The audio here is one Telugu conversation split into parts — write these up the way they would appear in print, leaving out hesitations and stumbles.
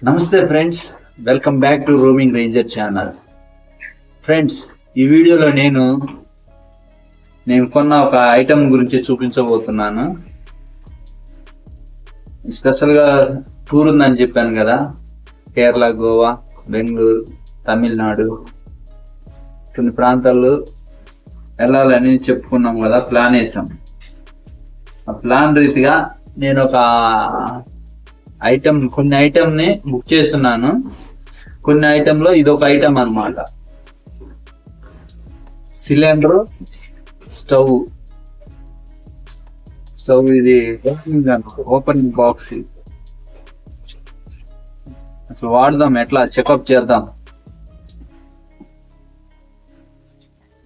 నమస్తే friends, welcome back to roaming ranger channel. Friends, ఈ వీడియోలో నేను కొన్న ఒక ఐటమ్ గురించి చూపించబోతున్నాను. స్పెషల్గా టూర్ ఉందని చెప్పాను కదా, కేరళ, గోవా, బెంగళూరు, తమిళనాడు కొన్ని ప్రాంతాల్లో వెళ్ళాలని చెప్పుకున్నాం కదా, ప్లాన్ వేసాం. ఆ ప్లాన్ రీతిగా నేను ఒక కొన్ని ఐటమ్ని బుక్ చేస్తున్నాను. కొన్ని ఐటెంలో ఇదొక ఐటమ్ అన్నమాట. సిలిండర్, స్టవ్ ఇది ఓపెన్ బాక్స్. అసలు వాడదాం, ఎట్లా చెకప్ చేద్దాం.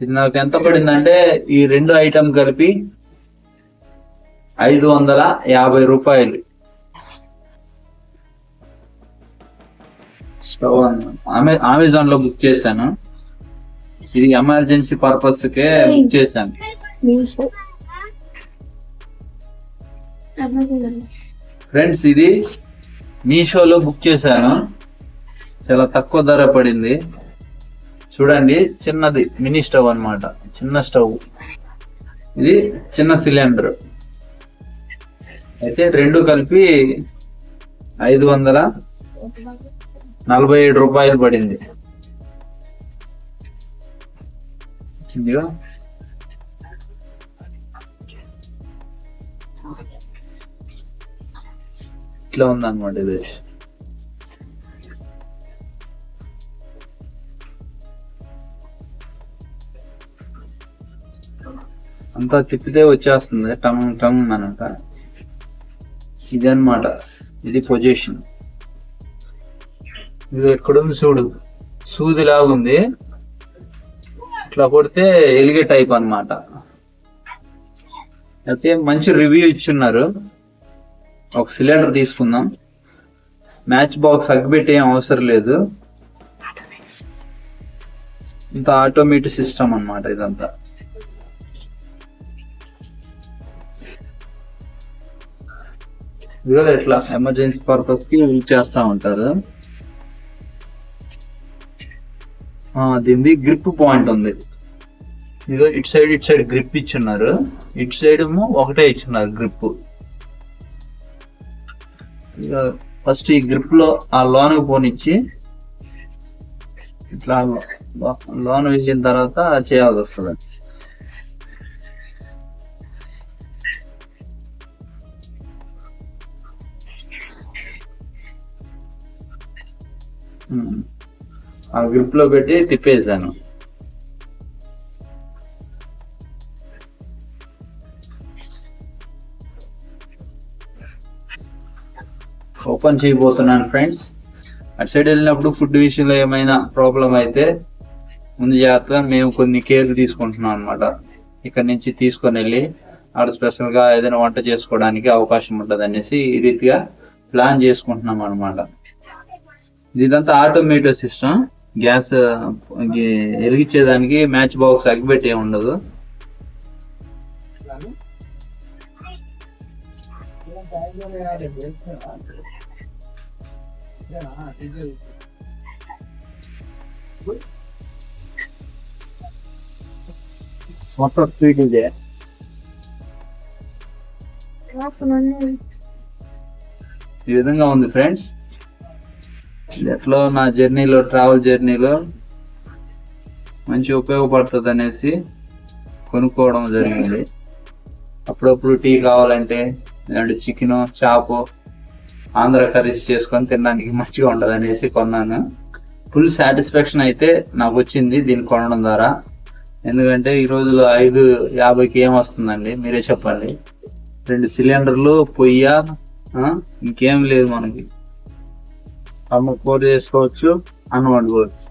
ఇది నాకు ఎంత పడిందంటే ఈ రెండు ఐటమ్ కలిపి 550 రూపాయలు. స్టవ్ అమెజాన్ లో బుక్ చేశాను. ఇది ఎమర్జెన్సీ పర్పస్ కే బుక్ చేశాను. ఫ్రెండ్స్, ఇది మీషోలో బుక్ చేశాను. చాలా తక్కువ ధర పడింది. చూడండి, చిన్నది మినీ స్టవ్ అన్నమాట, చిన్న స్టవ్. ఇది చిన్న సిలిండర్. అయితే రెండు కలిపి 547 రూపాయలు పడింది. ఇట్లా ఉందన్నమాట. ఇది అంతా తిప్పితే వచ్చేస్తుంది, టంగ్ టంగ్ అనమాట. ఇది అన్నమాట, ఇది పొజిషన్. ఇది ఎక్కడుంది చూడు, సూది లాగుంది. ఇట్లా కొడితే ఎలిగే టైప్ అన్నమాట. అయితే మంచి రివ్యూ ఇచ్చున్నారు. ఒక సిలిండర్ తీసుకుందాం. మ్యాచ్ బాక్స్ అగ్గిపెట్టి ఏం అవసరం లేదు. ఇంత ఆటోమేటిక్ సిస్టమ్ అన్నమాట ఇదంతా. ఇదిగో ఎట్లా ఎమర్జెన్సీ పర్పస్ కి యూజ్ చేస్తా ఉంటారు. దీనిది గ్రిప్ పాయింట్ ఉంది. ఇదిగో ఇటు సైడ్ గ్రిప్ ఇచ్చున్నారు, ఇటు సైడ్ ఒకటే ఇచ్చున్నారు గ్రిప్. ఇక ఫస్ట్ ఈ గ్రిప్ లో ఆ లోన్కి పోనిచ్చి ఇట్లా లోన్ వెళ్ళిన తర్వాత చేయాల్సి వస్తుంది. ఆ గ్రిప్ లో పెట్టి తిప్పేసాను. ఓపెన్ చేయబోతున్నాను ఫ్రెండ్స్. అటు సైడ్ వెళ్ళినప్పుడు ఫుడ్ విషయంలో ఏమైనా ప్రాబ్లం అయితే ముందు జాగ్రత్తగా మేము కొన్ని కేర్ తీసుకుంటున్నాం అనమాట. ఇక్కడ నుంచి తీసుకొని వెళ్ళి ఆడ స్పెషల్గా ఏదైనా వంట చేసుకోవడానికి అవకాశం ఉంటుంది అనేసి ఈ రీతిగా ప్లాన్ చేసుకుంటున్నాం అనమాట. ఇదంతా ఆటోమేటిక్ సిస్టమ్. గ్యాస్ వెలిగించేదానికి మ్యాచ్ బాక్స్ అగ్గిపెట్టి ఏమి ఉండదు. మొత్తం స్వీట్ ఇదే. ఈ విధంగా ఉంది ఫ్రెండ్స్. ఎట్లా నా ట్రావెల్ జర్నీలో మంచి ఉపయోగపడుతుంది అనేసి కొనుక్కోవడం జరిగింది. అప్పుడప్పుడు టీ కావాలంటే లేదంటే చికెన్, చాపు, ఆంధ్ర కర్రీస్ చేసుకొని తినడానికి మంచిగా ఉండదు అనేసి కొన్నాను. ఫుల్ సాటిస్ఫాక్షన్ అయితే నాకు వచ్చింది దీన్ని కొనడం ద్వారా. ఎందుకంటే ఈ రోజులో 550కి ఏం వస్తుందండి, మీరే చెప్పండి. 2 సిలిండర్లు, పొయ్య, ఇంకేం లేదు మనకి. కూర చేసుకోవచ్చు, అన్నం వండుకోవచ్చు.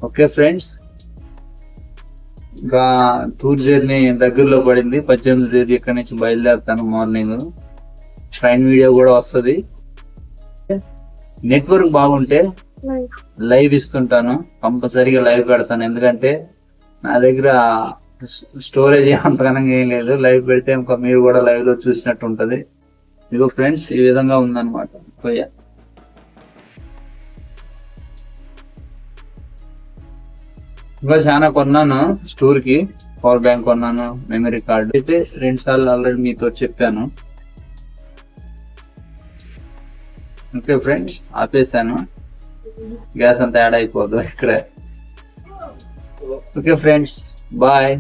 ఓకే ఫ్రెండ్స్, ఇంకా టూర్ జర్నీ దగ్గరలో పడింది. 18వ తేదీ ఇక్కడ నుంచి బయలుదేరుతాను మార్నింగ్. ట్రైన్ వీడియో కూడా వస్తుంది. నెట్వర్క్ బాగుంటే లైవ్ ఇస్తుంటాను, కంపల్సరీగా లైవ్ పెడతాను. ఎందుకంటే నా దగ్గర స్టోరేజ్ అంతగానం ఏం లేదు. లైవ్ పెడితే ఇంకా మీరు కూడా లైవ్ లో చూసినట్టు ఉంటది. ఇదిగో ఫ్రెండ్స్ ఈ విధంగా ఉందన్నమాట కొయ్య. ఇంకా చాలా కొన్నాను స్టోర్ కి. పవర్ బ్యాంక్ కొన్నాను, మెమరీ కార్డ్ అయితే 2 సార్లు ఆల్రెడీ మీతో చెప్పాను. ఓకే ఫ్రెండ్స్, ఆపేసాను. గ్యాస్ అంతా యాడ్ అయిపోద్దు ఇక్కడ. Okay friends, bye.